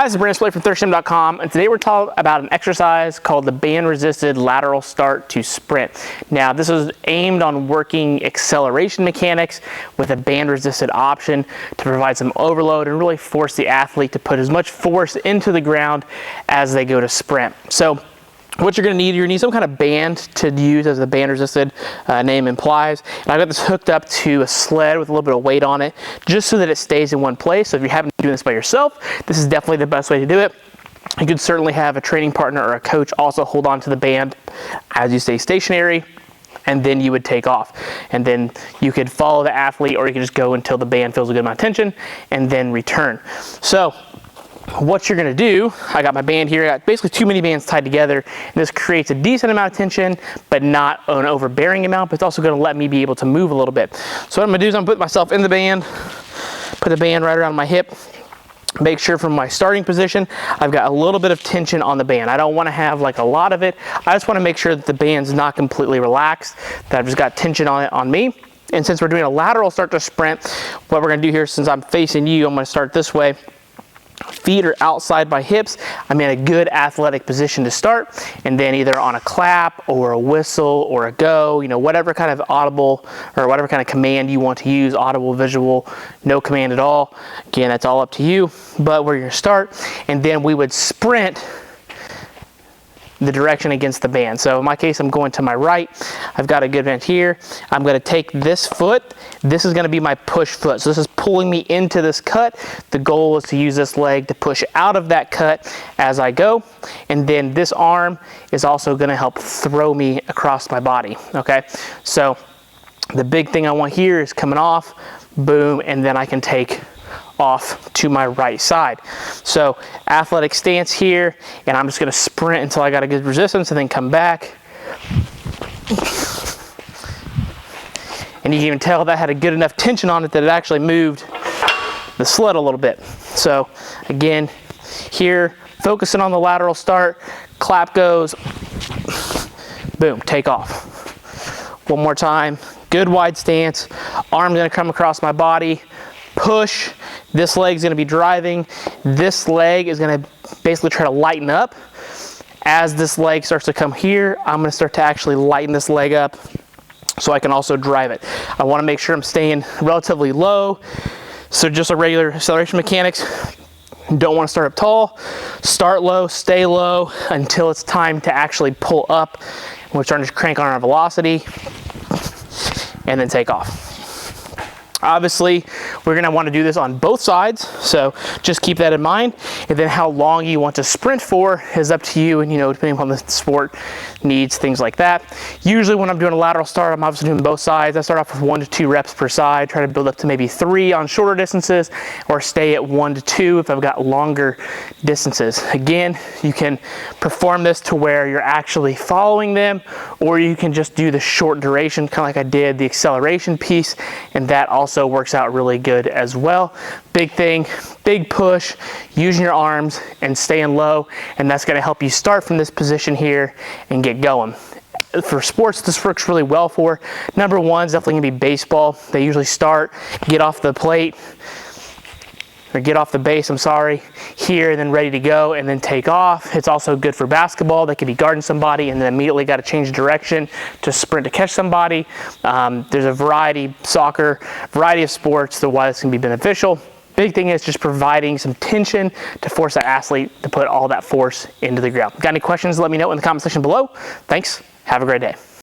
Hi, this is Brandon from ThirstGym.com, and today we're talking about an exercise called the band-resisted lateral start to sprint. Now, this is aimed on working acceleration mechanics with a band-resisted option to provide some overload and really force the athlete to put as much force into the ground as they go to sprint. So, what you're going to need some kind of band to use, as the band-resisted name implies. And I've got this hooked up to a sled with a little bit of weight on it, just so that it stays in one place. So if you're having to do this by yourself, this is definitely the best way to do it. You could certainly have a training partner or a coach also hold on to the band as you stay stationary, and then you would take off. And then you could follow the athlete, or you could just go until the band feels a good amount of tension, and then return. So what you're going to do, I got my band here, I got basically two mini bands tied together, and this creates a decent amount of tension, but not an overbearing amount, but it's also going to let me be able to move a little bit. So what I'm going to do is I'm going to put myself in the band, put the band right around my hip, make sure from my starting position I've got a little bit of tension on the band. I don't want to have like a lot of it. I just want to make sure that the band's not completely relaxed, that I've just got tension on it on me. And since we're doing a lateral start to sprint, what we're going to do here, since I'm facing you, I'm going to start this way. Feet are outside my hips. I'm in a good athletic position to start, and then either on a clap or a whistle or a go, whatever kind of audible or whatever kind of command you want to use, audible, visual, no command at all. Again, that's all up to you, but we're going to start, and then we would sprint the direction against the band. So in my case, I'm going to my right. I've got a good bend here. I'm going to take this foot. This is going to be my push foot. So this is pulling me into this cut. The goal is to use this leg to push out of that cut as I go. And then this arm is also going to help throw me across my body. Okay. So the big thing I want here is coming off, boom, and then I can take off to my right side. So athletic stance here, and I'm just going to sprint until I got a good resistance and then come back. And you can even tell that had a good enough tension on it that it actually moved the sled a little bit. So again, here, focusing on the lateral start, clap goes, boom, take off. One more time, good wide stance, arm's going to come across my body, push. This leg's going to be driving. This leg is going to basically try to lighten up. As this leg starts to come here, I'm going to start to actually lighten this leg up so I can also drive it. I want to make sure I'm staying relatively low. So just a regular acceleration mechanics. Don't want to start up tall. Start low, stay low until it's time to actually pull up. We're starting to crank on our velocity and then take off. Obviously, we're going to want to do this on both sides, so just keep that in mind. And then how long you want to sprint for is up to you, and depending on the sport needs, things like that. Usually when I'm doing a lateral start, I'm obviously doing both sides. I start off with 1 to 2 reps per side, try to build up to maybe 3 on shorter distances, or stay at 1 to 2 if I've got longer distances. Again, you can perform this to where you're actually following them, or you can just do the short duration, kind of like I did the acceleration piece, and that also works out really good as well. Big thing, big push, using your arms and staying low, and that's going to help you start from this position here and get going. For sports, this works really well for. Number one is definitely going to be baseball. They usually start, get off the plate, or get off the base, here, and then ready to go, and then take off. It's also good for basketball. They could be guarding somebody and then immediately got to change direction to sprint to catch somebody. There's a variety, soccer, variety of sports, so why this can be beneficial. Big thing is just providing some tension to force that athlete to put all that force into the ground. Got any questions? Let me know in the comment section below. Thanks. Have a great day.